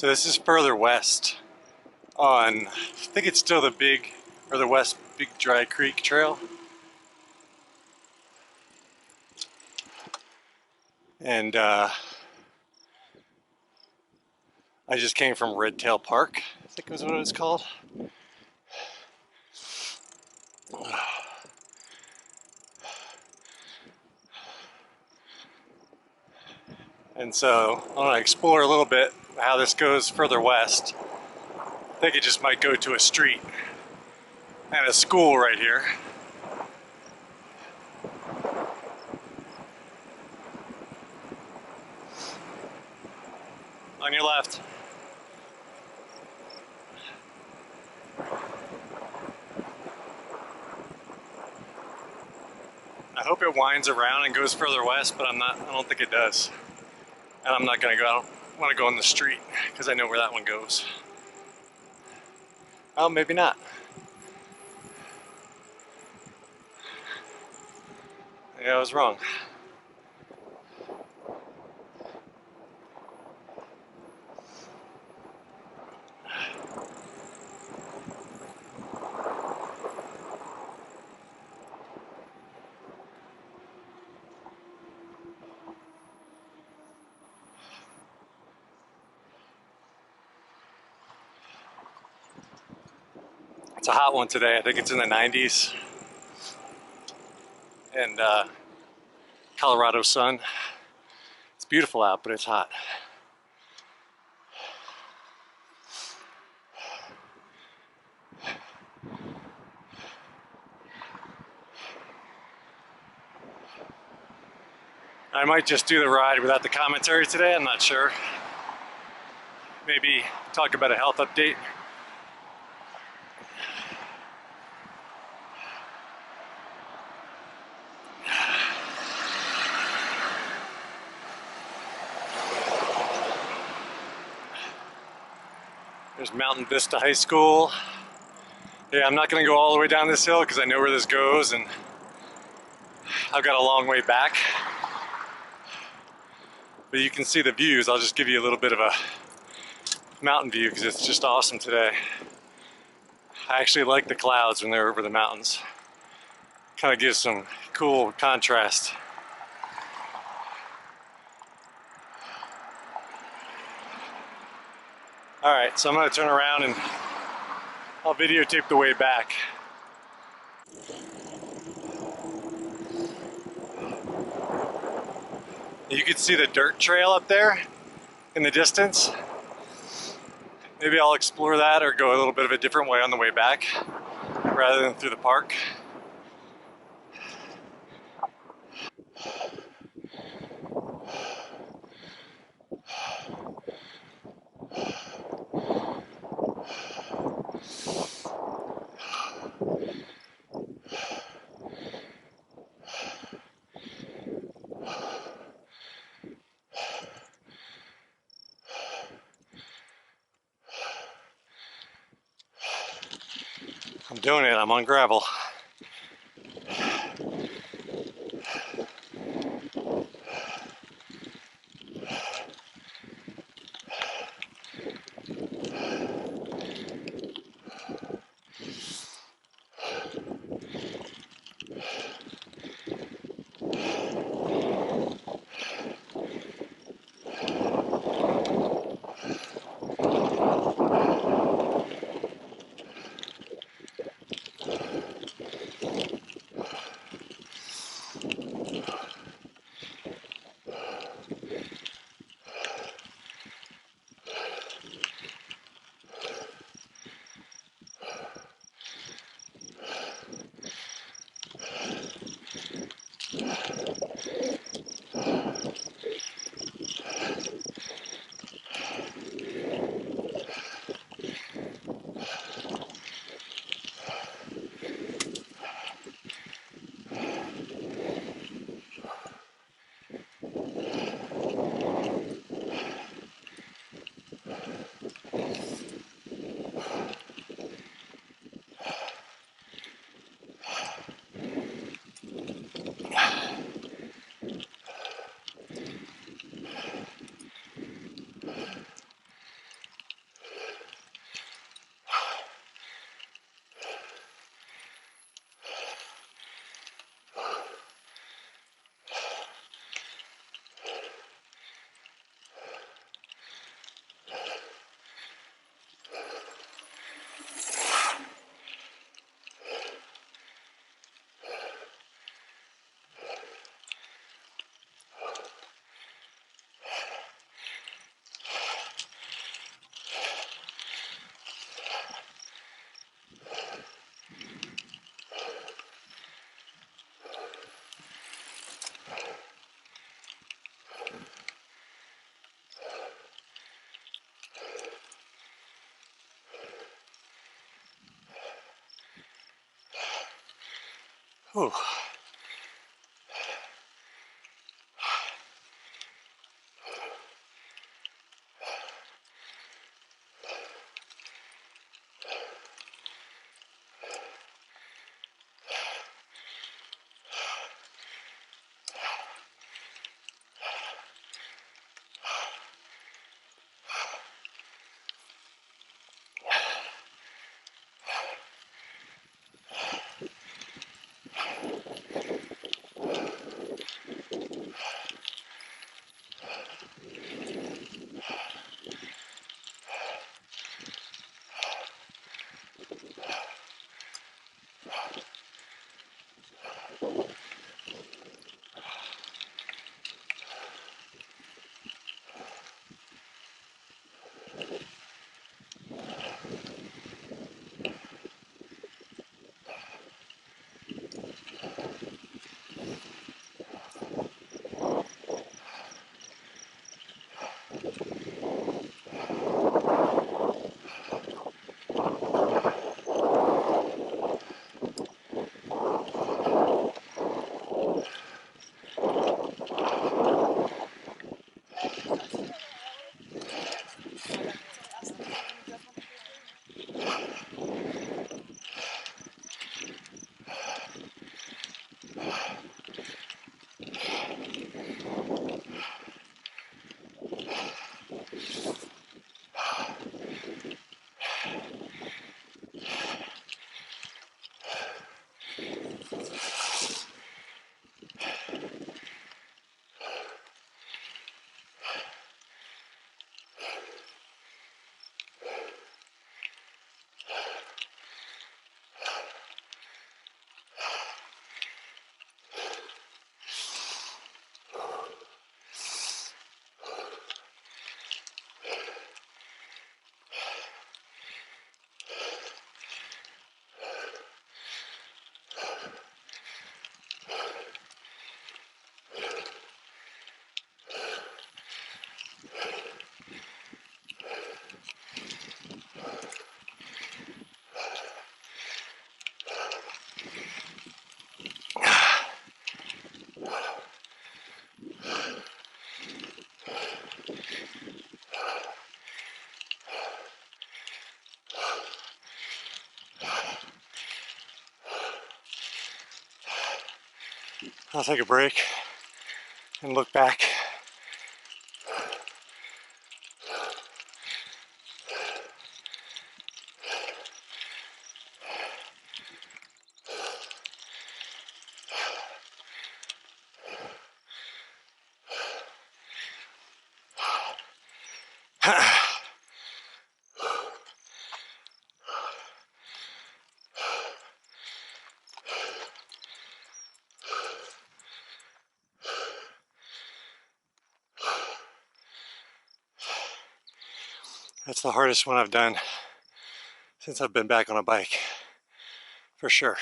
So this is further west on, I think it's still the the West Big Dry Creek Trail. And I just came from Redtail Park, I think was what it was called. And so I want to explore a little bit how this goes further west. I think it just might go to a street and a school right here. On your left. I hope it winds around and goes further west, but I don't think it does. And I'm not gonna go, I don't want to go on the street because I know where that one goes. Oh, maybe not. Yeah, I was wrong. It's a hot one today. I think it's in the 90s. And Colorado sun. It's beautiful out, but it's hot. I might just do the ride without the commentary today, I'm not sure. Maybe talk about a health update. There's Mountain Vista High School. Yeah, I'm not gonna go all the way down this hill because I know where this goes and I've got a long way back. But you can see the views. I'll just give you a little bit of a mountain view because it's just awesome today. I actually like the clouds when they're over the mountains. Kind of gives some cool contrast. All right, so I'm gonna turn around and I'll videotape the way back. You can see the dirt trail up there in the distance. Maybe I'll explore that or go a little bit of a different way on the way back rather than through the park. I'm doing it, I'm on gravel. Whew. I'll take a break and look back. That's the hardest one I've done since I've been back on a bike, for sure.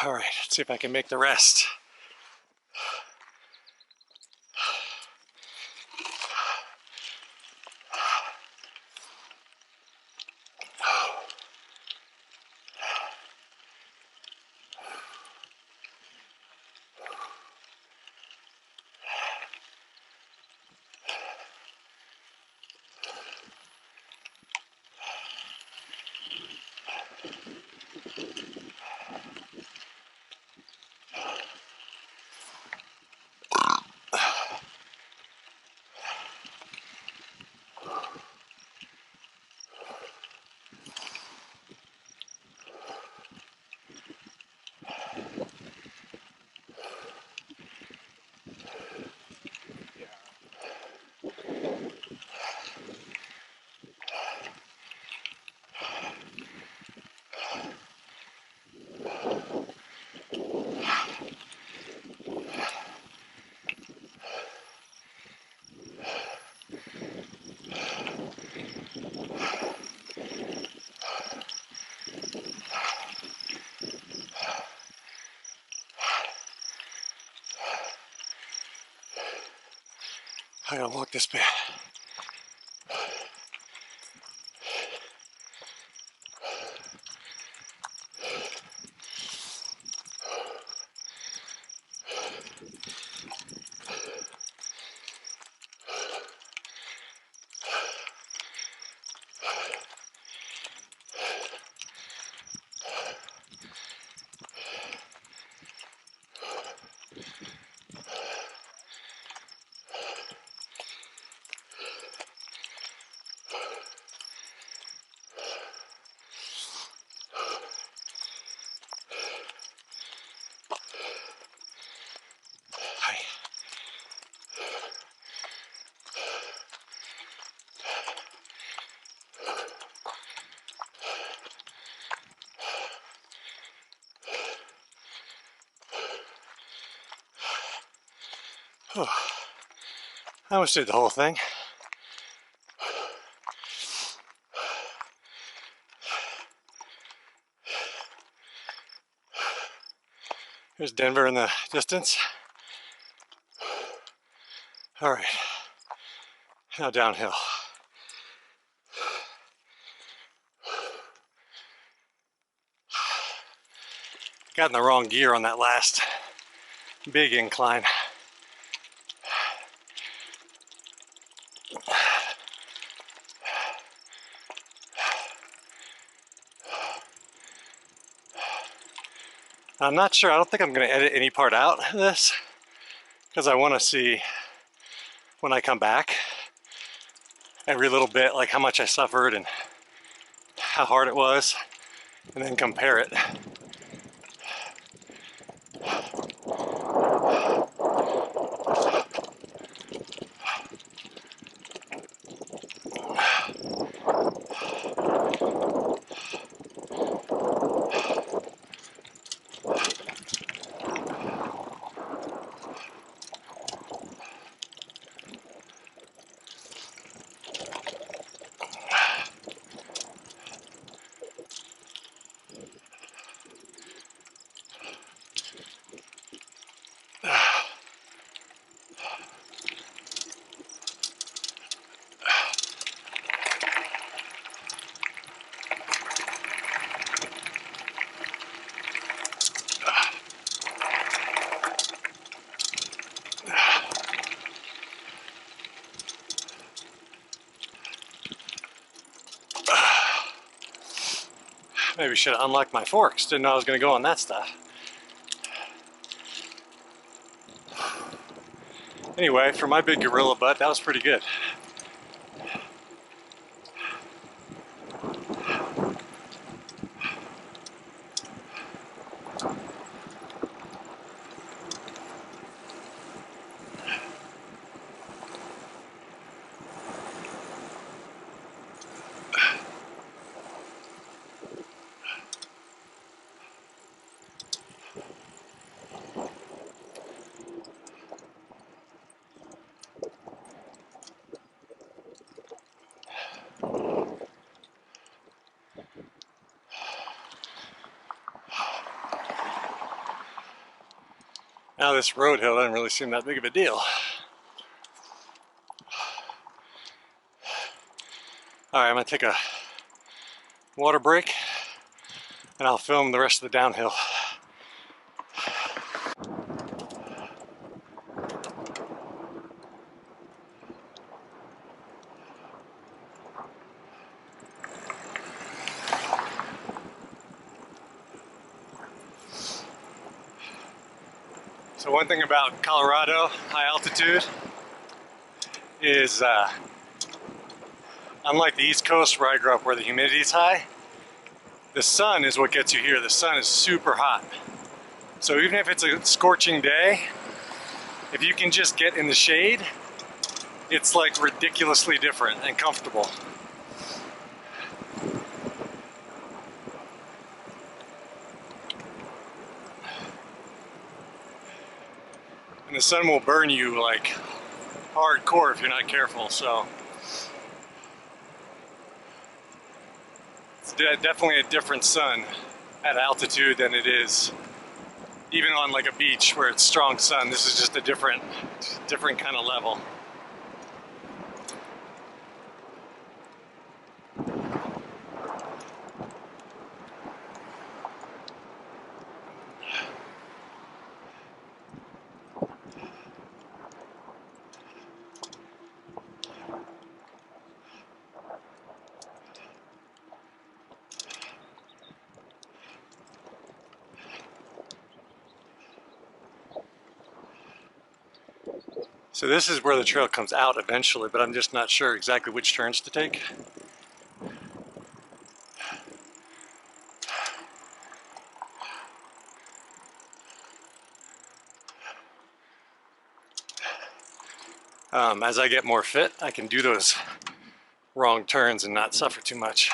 All right, let's see if I can make the rest. gotta walk this bit. I almost did the whole thing. There's Denver in the distance. All right, now downhill. Got in the wrong gear on that last big incline. I'm not sure, I don't think I'm gonna edit any part out of this because I wanna see when I come back every little bit, like how much I suffered and how hard it was, and then compare it. Maybe should have unlocked my forks. Didn't know I was going to go on that stuff. Anyway, for my big gorilla butt, that was pretty good. Now this road hill doesn't really seem that big of a deal. All right, I'm gonna take a water break and I'll film the rest of the downhill. So one thing about Colorado, high altitude, is unlike the East Coast where I grew up where the humidity is high, the sun is what gets you here. The sun is super hot. So even if it's a scorching day, if you can just get in the shade, it's like ridiculously different and comfortable. And the sun will burn you like hardcore if you're not careful, so it's definitely a different sun at altitude than it is even on like a beach where it's strong sun. This is just a different kind of level. So this is where the trail comes out eventually, but I'm just not sure exactly which turns to take. As I get more fit, I can do those wrong turns and not suffer too much.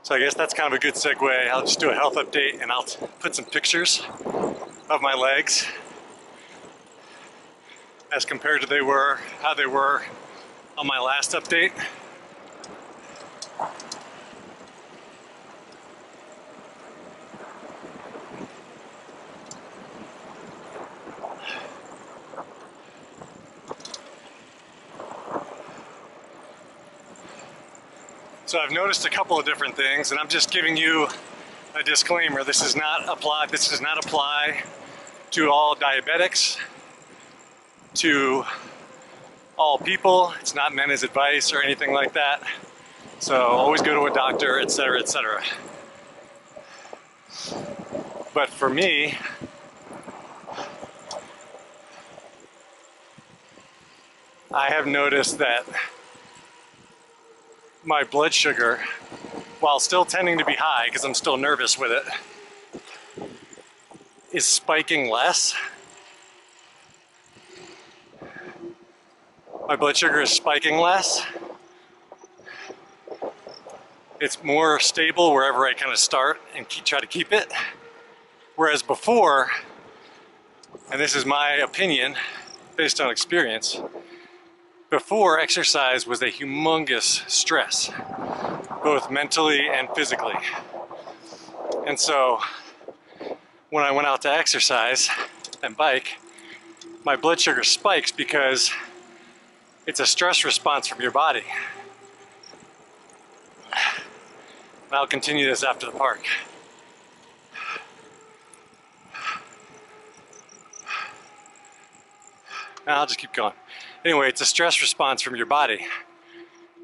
So I guess that's kind of a good segue. I'll just do a health update and I'll put some pictures of my legs as compared to how they were on my last update. So I've noticed a couple of different things, and I'm just giving you a disclaimer. This does not apply to all diabetics, to all people. It's not meant as advice or anything like that. So always go to a doctor, etc., etc. But for me, I have noticed that my blood sugar, while still tending to be high because I'm still nervous with it, is spiking less. My blood sugar is spiking less. It's more stable wherever I kind of start and try to keep it. Whereas before, and this is my opinion based on experience, before exercise was a humongous stress, both mentally and physically. And so when I went out to exercise and bike, my blood sugar spikes because it's a stress response from your body. And I'll continue this after the park. I'll just keep going. Anyway, it's a stress response from your body.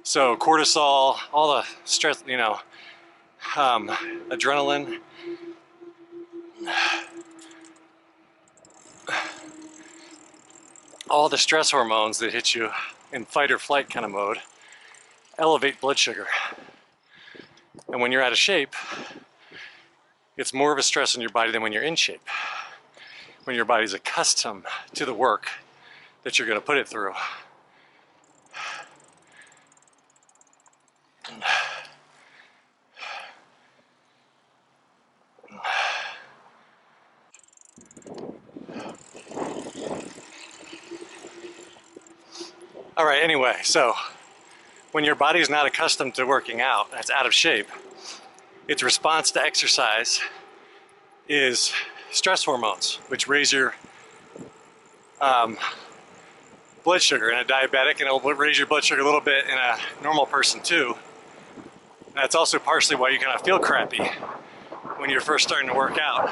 So cortisol, all the stress, adrenaline, all the stress hormones that hit you in fight or flight kind of mode elevate blood sugar. And when you're out of shape, it's more of a stress on your body than when you're in shape. When your body's accustomed to the work that you're going to put it through. All right, anyway, so when your body's not accustomed to working out, it's out of shape, its response to exercise is stress hormones, which raise your blood sugar in a diabetic, and it'll raise your blood sugar a little bit in a normal person too. That's also partially why you kind of feel crappy when you're first starting to work out.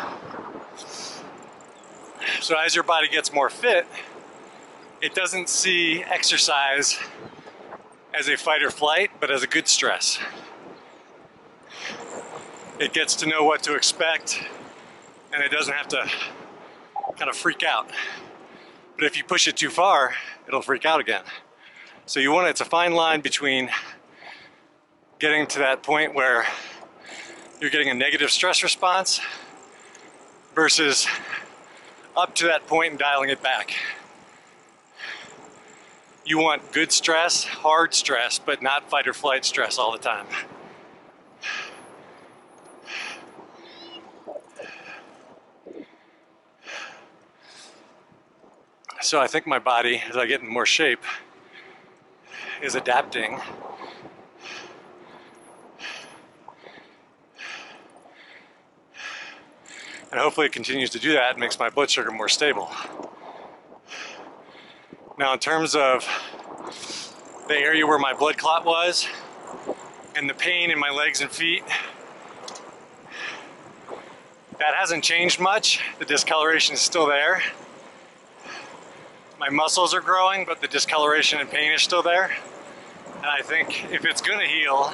So as your body gets more fit, it doesn't see exercise as a fight or flight, but as a good stress. It gets to know what to expect, and it doesn't have to kind of freak out. But if you push it too far, it'll freak out again. So it's a fine line between getting to that point where you're getting a negative stress response versus up to that point and dialing it back. You want good stress, hard stress, but not fight or flight stress all the time. So I think my body, as I get in more shape, is adapting. And hopefully it continues to do that and makes my blood sugar more stable. Now in terms of the area where my blood clot was and the pain in my legs and feet, that hasn't changed much. The discoloration is still there. My muscles are growing, but the discoloration and pain is still there. And I think if it's gonna heal,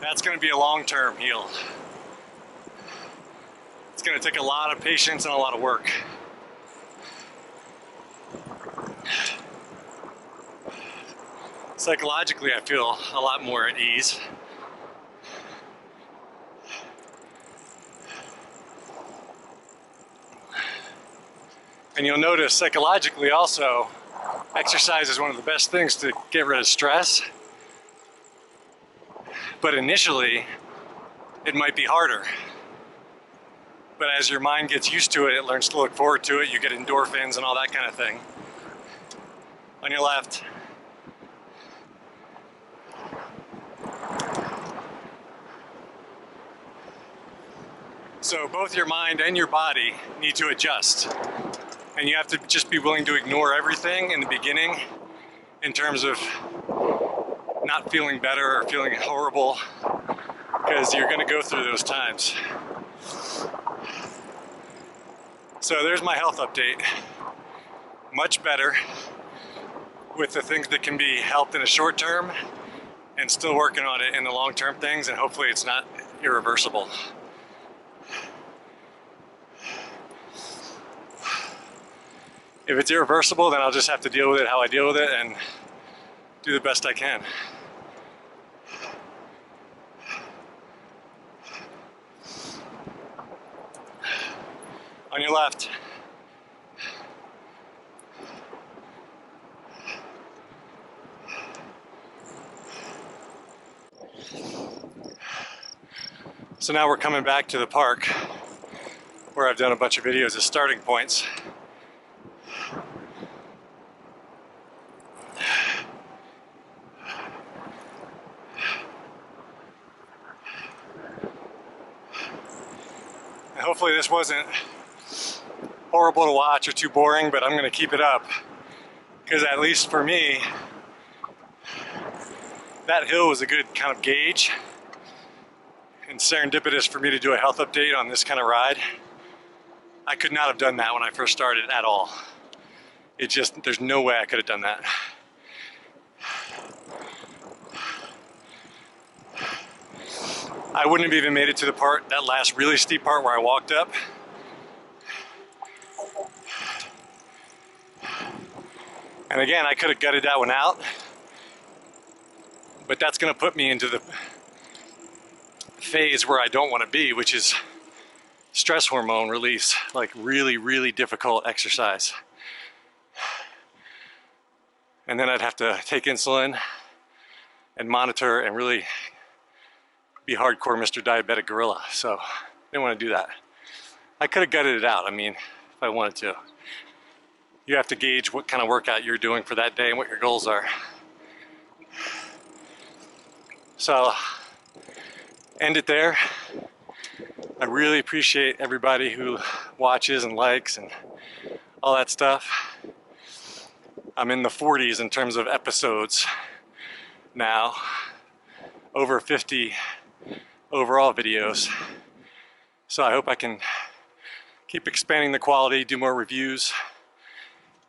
that's gonna be a long-term heal. It's going to take a lot of patience and a lot of work. Psychologically, I feel a lot more at ease. And you'll notice psychologically also, exercise is one of the best things to get rid of stress. But initially, it might be harder. But as your mind gets used to it, it learns to look forward to it. You get endorphins and all that kind of thing. On your left. So both your mind and your body need to adjust. And you have to just be willing to ignore everything in the beginning in terms of not feeling better or feeling horrible, because you're going to go through those times. So there's my health update. Much better with the things that can be helped in the short term, and still working on it in the long term things, and hopefully it's not irreversible. If it's irreversible, then I'll just have to deal with it how I deal with it and do the best I can. On your left. So now we're coming back to the park where I've done a bunch of videos as starting points. And hopefully this wasn't horrible to watch or too boring, but I'm going to keep it up because at least for me, that hill was a good kind of gauge and serendipitous for me to do a health update on this kind of ride. I could not have done that when I first started at all. It just, there's no way I could have done that. I wouldn't have even made it to the part, that last really steep part where I walked up. And again, I could have gutted that one out, but that's going to put me into the phase where I don't want to be, which is stress hormone release, like really, really difficult exercise. And then I'd have to take insulin and monitor and really be hardcore Mr. Diabetic Gorilla. So I didn't want to do that. I could have gutted it out, I mean, if I wanted to. You have to gauge what kind of workout you're doing for that day and what your goals are. So I'll end it there. I really appreciate everybody who watches and likes and all that stuff. I'm in the 40s in terms of episodes now, over 50 overall videos. So I hope I can keep expanding the quality, do more reviews,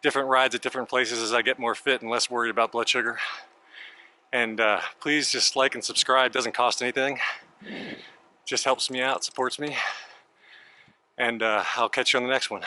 different rides at different places as I get more fit and less worried about blood sugar. And please just like and subscribe, doesn't cost anything. Just helps me out, supports me. And I'll catch you on the next one.